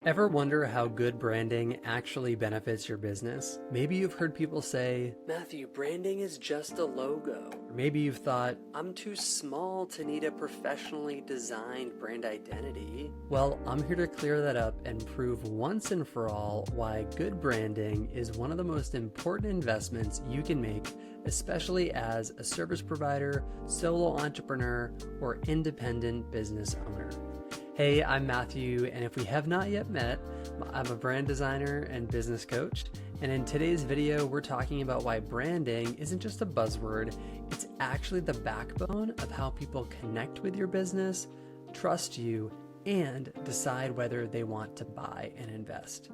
Ever wonder how good branding actually benefits your business? Maybe you've heard people say, Matthew, branding is just a logo. Or maybe you've thought, I'm too small to need a professionally designed brand identity. Well, I'm here to clear that up and prove once and for all why good branding is one of the most important investments you can make, especially as a service provider, solo entrepreneur, or independent business owner. Hey, I'm Matthew, and if we have not yet met, I'm a brand designer and business coach, and in today's video, we're talking about why branding isn't just a buzzword, it's actually the backbone of how people connect with your business, trust you, and decide whether they want to buy and invest.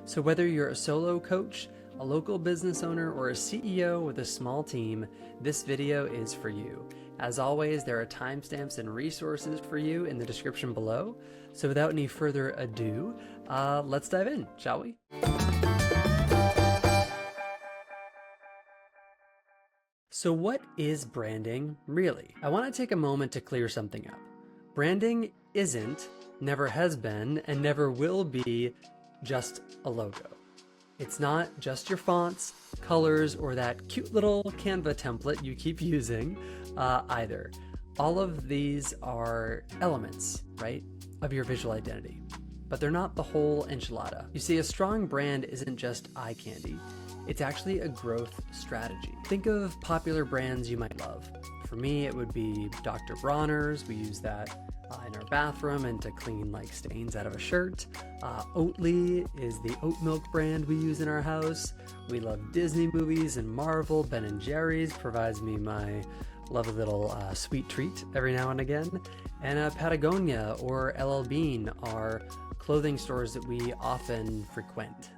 So whether you're a solo coach, a local business owner, or a CEO with a small team, this video is for you. As always, there are timestamps and resources for you in the description below. So without any further ado, let's dive in, shall we? So what is branding really? I want to take a moment to clear something up. Branding isn't, never has been, and never will be just a logo. It's not just your fonts, colors, or that cute little Canva template you keep using either. All of these are elements, right, of your visual identity, but they're not the whole enchilada. You see, a strong brand isn't just eye candy. It's actually a growth strategy. Think of popular brands you might love. For me, it would be Dr. Bronner's. We use that in our bathroom and to clean like stains out of a shirt. Oatly is the oat milk brand we use in our house. We love Disney movies and Marvel. Ben & Jerry's provides me my lovely little sweet treat every now and again. And Patagonia or LL Bean are clothing stores that we often frequent.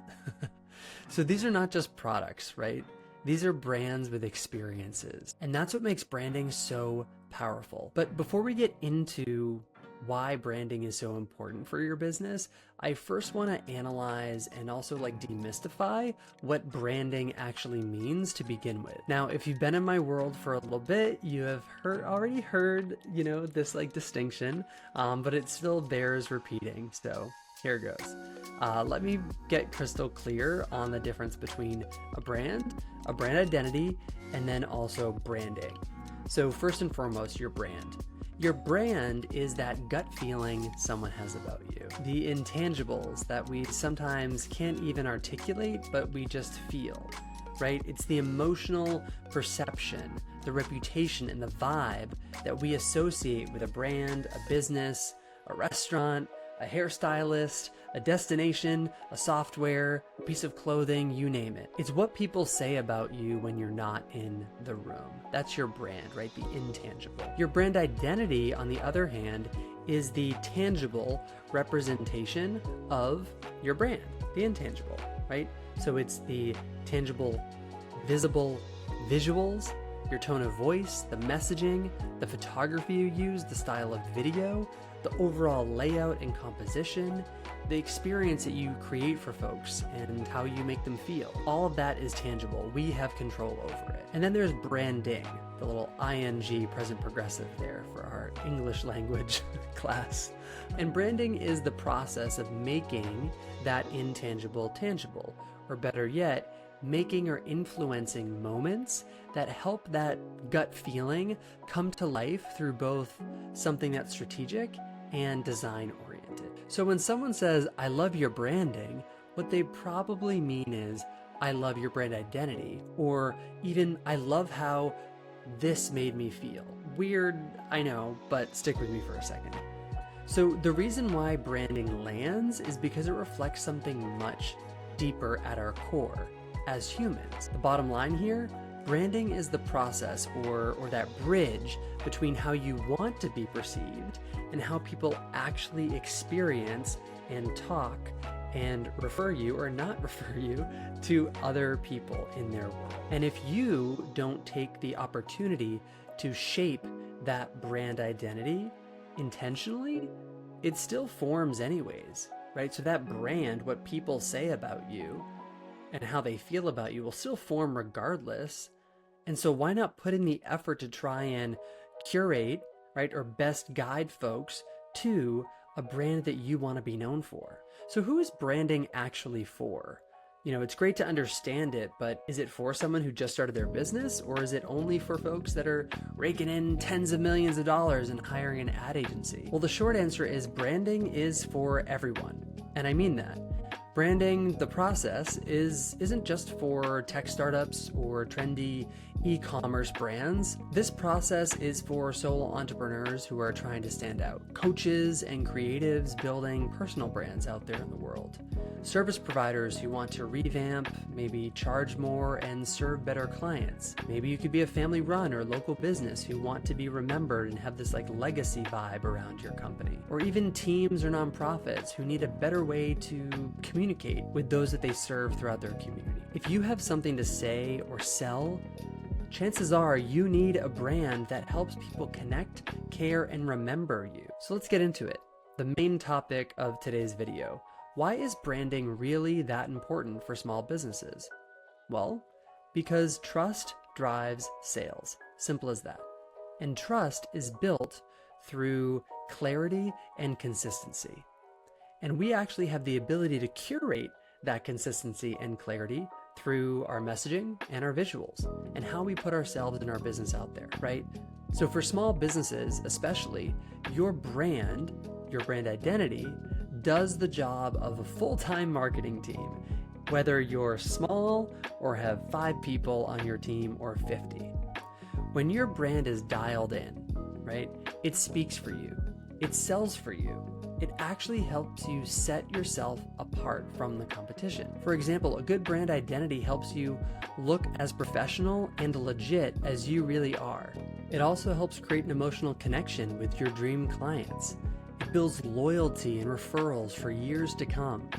So these are not just products, right? These are brands with experiences. And that's what makes branding so powerful. But before we get into why branding is so important for your business, I first want to analyze and also demystify what branding actually means to begin with. Now, if you've been in my world for a little bit, you have already heard, this distinction, but it still bears repeating. So here it goes. Let me get crystal clear on the difference between a brand identity, and then also branding. So first and foremost, your brand. Your brand is that gut feeling someone has about you. The intangibles that we sometimes can't even articulate, but we just feel, right? It's the emotional perception, the reputation, and the vibe that we associate with a brand, a business, a restaurant, a hairstylist, a destination, a software, a piece of clothing, you name it. It's what people say about you when you're not in the room. That's your brand, right? The intangible. Your brand identity, on the other hand, is the tangible representation of your brand, the intangible, right? So it's the tangible, visible visuals, your tone of voice, the messaging, the photography you use, the style of video, the overall layout and composition, the experience that you create for folks and how you make them feel. All of that is tangible. We have control over it. And then there's branding, the little ing present progressive there for our English language class. And branding is the process of making that intangible tangible, or better yet, making or influencing moments that help that gut feeling come to life through both something that's strategic and design oriented. So when someone says, I love your branding, what they probably mean is, I love your brand identity, or even, I love how this made me feel. Weird, I know, but stick with me for a second. So the reason why branding lands is because it reflects something much deeper at our core as humans. The bottom line here, branding is the process or that bridge between how you want to be perceived and how people actually experience and talk and refer you or not refer you to other people in their world. And if you don't take the opportunity to shape that brand identity intentionally, it still forms anyways, right? So that brand, what people say about you and how they feel about you will still form regardless. And so why not put in the effort to try and curate, right, or best guide folks to a brand that you want to be known for. So who is branding actually for? It's great to understand it, but is it for someone who just started their business, or is it only for folks that are raking in tens of millions of dollars and hiring an ad agency? Well, the short answer is branding is for everyone. And I mean that. Branding, the process, isn't just for tech startups or trendy e-commerce brands. This process is for solo entrepreneurs who are trying to stand out, coaches and creatives building personal brands out there in the world, service providers who want to revamp, maybe charge more and serve better clients. Maybe you could be a family run or local business who want to be remembered and have this legacy vibe around your company. Or even teams or nonprofits who need a better way to communicate with those that they serve throughout their community. If you have something to say or sell, chances are you need a brand that helps people connect, care, and remember you. So let's get into it. The main topic of today's video: why is branding really that important for small businesses? Well, because trust drives sales. Simple as that. And trust is built through clarity and consistency. And we actually have the ability to curate that consistency and clarity through our messaging and our visuals and how we put ourselves and our business out there, right? So for small businesses, especially, your brand identity does the job of a full-time marketing team, whether you're small or have 5 people on your team or 50. When your brand is dialed in, right, it speaks for you, it sells for you. It actually helps you set yourself apart from the competition. For example, a good brand identity helps you look as professional and legit as you really are. It also helps create an emotional connection with your dream clients. It builds loyalty and referrals for years to come.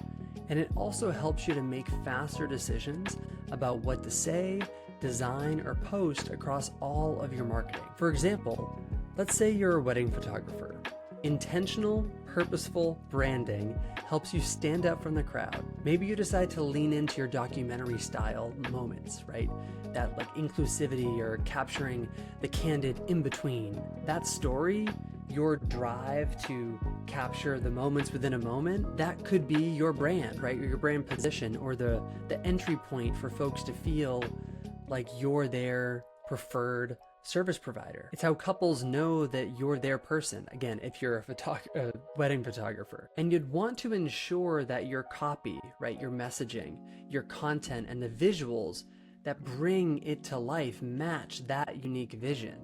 And it also helps you to make faster decisions about what to say, design, or post across all of your marketing. For example, let's say you're a wedding photographer. Intentional, purposeful branding helps you stand out from the crowd. Maybe you decide to lean into your documentary style moments, right? That inclusivity or capturing the candid in between. That story, your drive to capture the moments within a moment, that could be your brand, right? Or your brand position, or the entry point for folks to feel like you're their preferred service provider. It's how couples know that you're their person, again, if you're a wedding photographer. And you'd want to ensure that your copy, right, your messaging, your content, and the visuals that bring it to life match that unique vision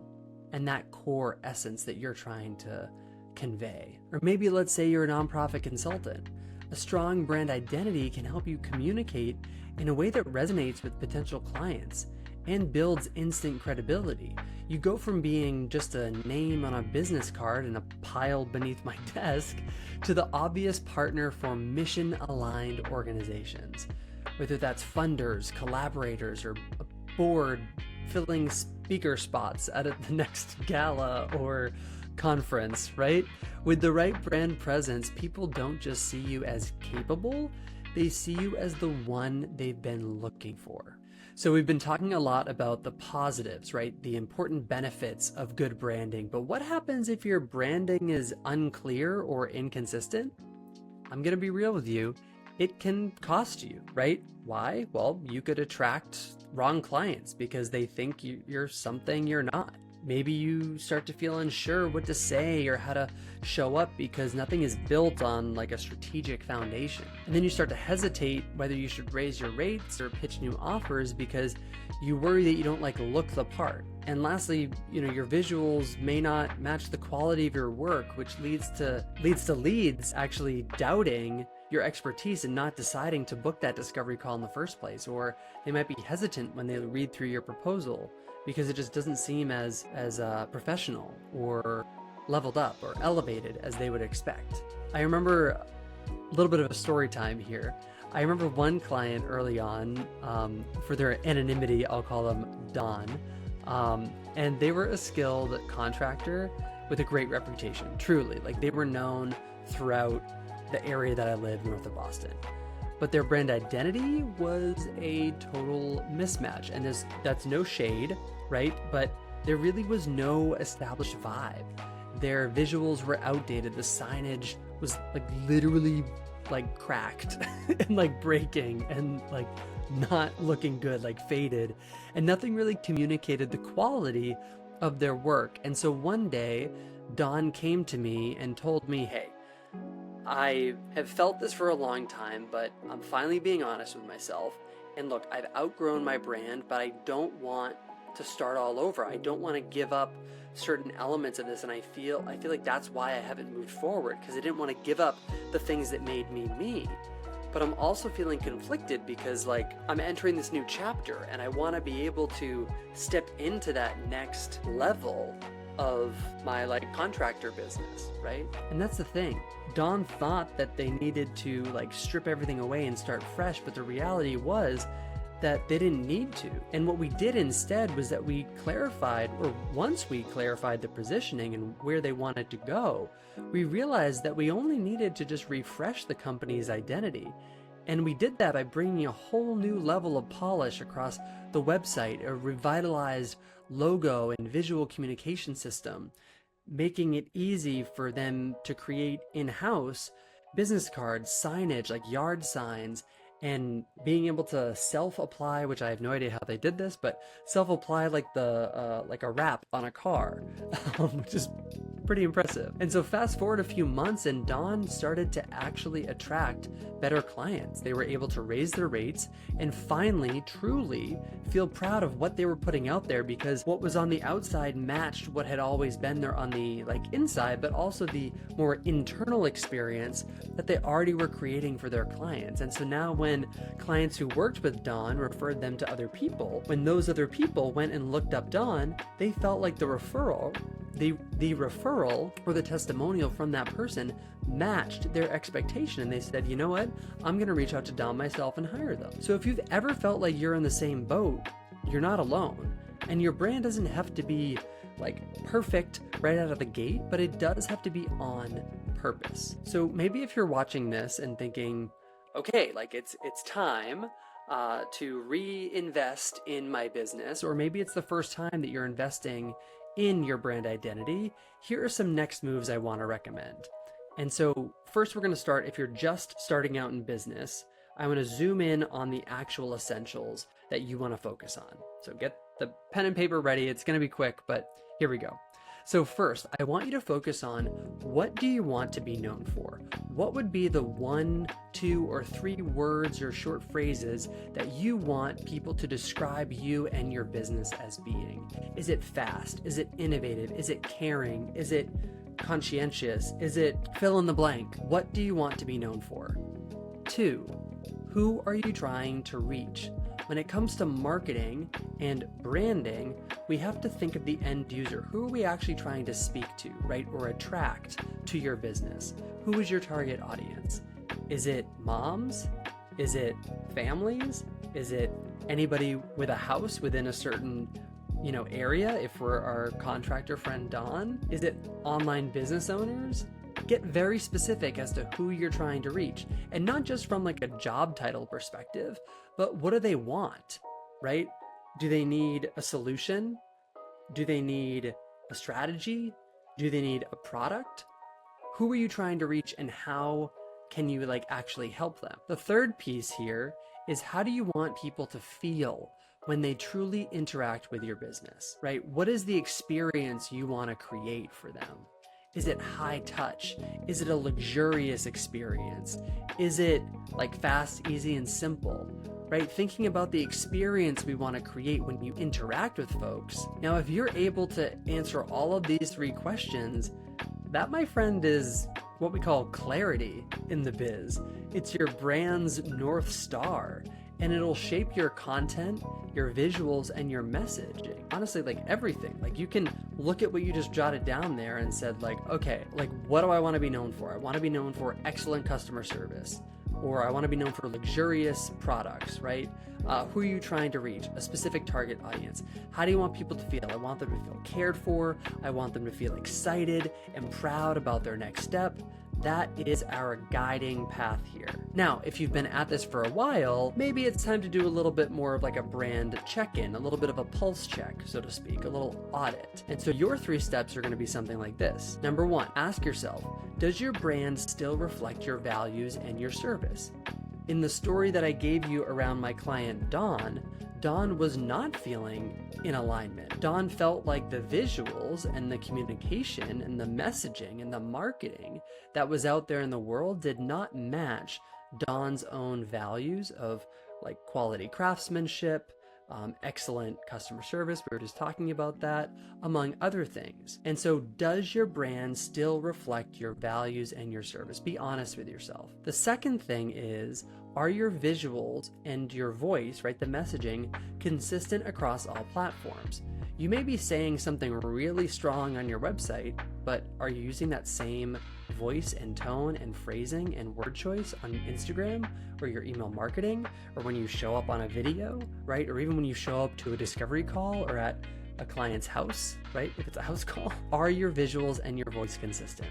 and that core essence that you're trying to convey. Or maybe let's say you're a nonprofit consultant. A strong brand identity can help you communicate in a way that resonates with potential clients and builds instant credibility. You go from being just a name on a business card in a pile beneath my desk to the obvious partner for mission-aligned organizations. Whether that's funders, collaborators, or a board filling speaker spots at the next gala or conference, right? With the right brand presence, people don't just see you as capable, they see you as the one they've been looking for. So we've been talking a lot about the positives, right? The important benefits of good branding, but what happens if your branding is unclear or inconsistent? I'm gonna be real with you. It can cost you, right? Why? Well, you could attract wrong clients because they think you're something you're not. Maybe you start to feel unsure what to say or how to show up because nothing is built on a strategic foundation. And then you start to hesitate whether you should raise your rates or pitch new offers because you worry that you don't look the part. And lastly, your visuals may not match the quality of your work, which leads to leads actually doubting your expertise and not deciding to book that discovery call in the first place. Or they might be hesitant when they read through your proposal because it just doesn't seem as professional or leveled up or elevated as they would expect. I remember a little bit of a story time here. I remember one client early on, for their anonymity, I'll call them Don, and they were a skilled contractor with a great reputation, truly. They were known throughout the area that I live, north of Boston. But their brand identity was a total mismatch. And that's no shade, right? But there really was no established vibe. Their visuals were outdated. The signage was like literally like cracked and like breaking and like not looking good, like faded, and nothing really communicated the quality of their work. And so one day, Don came to me and told me, hey, I have felt this for a long time, but I'm finally being honest with myself. And look, I've outgrown my brand, but I don't want to start all over. I don't want to give up certain elements of this, and I feel like that's why I haven't moved forward, because I didn't want to give up the things that made me me. But I'm also feeling conflicted because like I'm entering this new chapter and I want to be able to step into that next level of my like contractor business, right? And that's the thing. Don thought that they needed to like strip everything away and start fresh, but the reality was that they didn't need to. And what we did instead was that we clarified, or once we clarified the positioning and where they wanted to go, we realized that we only needed to just refresh the company's identity. And we did that by bringing a whole new level of polish across the website, a revitalized logo and visual communication system, making it easy for them to create in-house business cards, signage like yard signs, and being able to self-apply, which I have no idea how they did this, but self-apply like like a wrap on a car, which is pretty impressive. And so fast forward a few months and Don started to actually attract better clients. They were able to raise their rates and finally truly feel proud of what they were putting out there, because what was on the outside matched what had always been there on the like inside, but also the more internal experience that they already were creating for their clients. And so now when clients who worked with Don referred them to other people, when those other people went and looked up Don, they felt like the referral or the testimonial from that person matched their expectation, and they said, you know what, I'm going to reach out to Don myself and hire them. So if you've ever felt like you're in the same boat, you're not alone. And your brand doesn't have to be like perfect right out of the gate, but it does have to be on purpose. So maybe if you're watching this and thinking, okay, like it's time to reinvest in my business, or maybe it's the first time that you're investing in your brand identity, here are some next moves I want to recommend. And so first we're going to start, if you're just starting out in business, I want to zoom in on the actual essentials that you want to focus on. So get the pen and paper ready. It's going to be quick, but here we go. So first, I want you to focus on, what do you want to be known for? What would be the 1, 2, or 3 words or short phrases that you want people to describe you and your business as being? Is it fast? Is it innovative? Is it caring? Is it conscientious? Is it fill in the blank? What do you want to be known for? 2, who are you trying to reach? When it comes to marketing and branding, we have to think of the end user. Who are we actually trying to speak to, right? Or attract to your business? Who is your target audience? Is it moms? Is it families? Is it anybody with a house within a certain, area, if we're our contractor friend Don? Is it online business owners? Get very specific as to who you're trying to reach, and not just from like a job title perspective, but what do they want, right? Do they need a solution? Do they need a strategy? Do they need a product? Who are you trying to reach, and how can you like actually help them? The third piece here is, how do you want people to feel when they truly interact with your business, right? What is the experience you want to create for them? Is it high touch? Is it a luxurious experience? Is it like fast, easy, and simple, right? Thinking about the experience we want to create when you interact with folks. Now, if you're able to answer all of these 3 questions, that, my friend, is what we call clarity in the biz. It's your brand's North Star, and it'll shape your content, your visuals, and your messaging. Honestly, like everything. Like you can look at what you just jotted down there and said like, okay, like what do I want to be known for? I want to be known for excellent customer service, or I want to be known for luxurious products, right? Who are you trying to reach? A specific target audience. How do you want people to feel? I want them to feel cared for. I want them to feel excited and proud about their next step. That is our guiding path here. Now, if you've been at this for a while, maybe it's time to do a little bit more of like a brand check-in, a little bit of a pulse check, so to speak, a little audit. And so your 3 steps are going to be something like this. Number 1, ask yourself, does your brand still reflect your values and your service? In the story that I gave you around my client Dawn was not feeling in alignment. Dawn felt like the visuals and the communication and the messaging and the marketing that was out there in the world did not match Dawn's own values of like quality craftsmanship, excellent customer service. We were just talking about that, among other things. And so does your brand still reflect your values and your service? Be honest with yourself. The second thing is, are your visuals and your voice, right, the messaging, consistent across all platforms? You may be saying something really strong on your website, but are you using that same voice and tone and phrasing and word choice on Instagram or your email marketing, or when you show up on a video, right? Or even when you show up to a discovery call or at a client's house, right? If it's a house call, are your visuals and your voice consistent?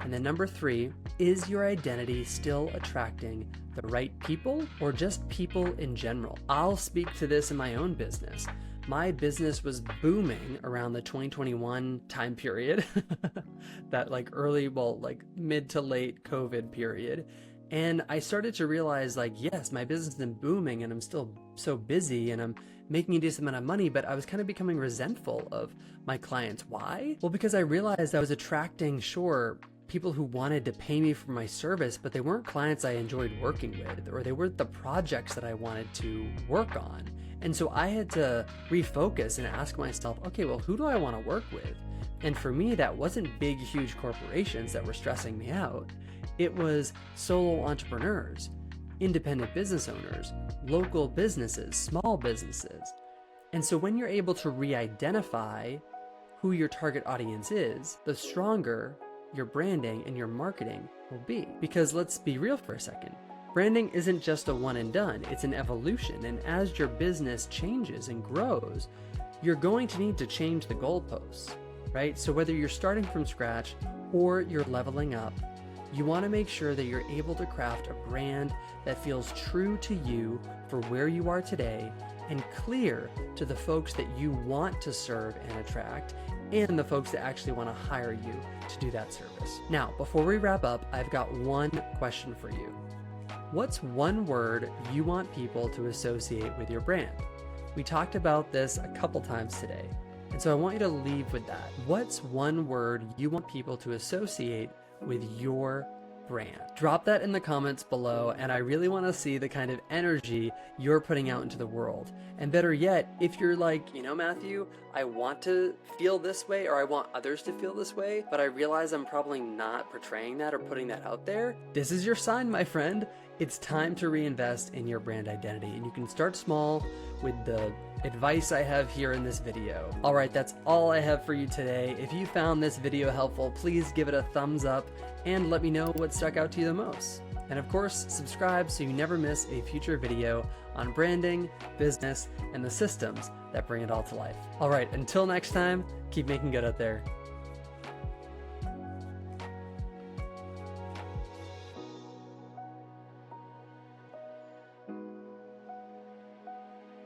And then number 3, is your identity still attracting the right people or just people in general? I'll speak to this in my own business. My business was booming around the 2021 time period, that like mid to late COVID period. And I started to realize like, yes, my business has been booming and I'm still so busy and I'm making a decent amount of money, but I was kind of becoming resentful of my clients. Why? Well, because I realized I was attracting, people who wanted to pay me for my service, but they weren't clients I enjoyed working with, or they weren't the projects that I wanted to work on. And so I had to refocus and ask myself, okay, well, who do I want to work with? And for me, that wasn't big, huge corporations that were stressing me out. It was solo entrepreneurs, independent business owners, local businesses, small businesses. And so when you're able to re-identify who your target audience is, the stronger your branding and your marketing will be. Because let's be real for a second. Branding isn't just a one and done, it's an evolution. And as your business changes and grows, you're going to need to change the goalposts, right? So whether you're starting from scratch or you're leveling up, you want to make sure that you're able to craft a brand that feels true to you for where you are today and clear to the folks that you want to serve and attract, and the folks that actually want to hire you to do that service. Now, before we wrap up, I've got one question for you. What's one word you want people to associate with your brand? We talked about this a couple times today, and so I want you to leave with that. What's one word you want people to associate with your brand? Drop that in the comments below, and I really want to see the kind of energy you're putting out into the world. And better yet, if you're like, Matthew, I want to feel this way, or I want others to feel this way, but I realize I'm probably not portraying that or putting that out there, this is your sign, my friend. It's time to reinvest in your brand identity, and you can start small with the advice I have here in this video. All right, that's all I have for you today. If you found this video helpful, please give it a thumbs up and let me know what stuck out to you the most. And of course, subscribe so you never miss a future video on branding, business, and the systems that bring it all to life. All right, until next time, keep making good out there.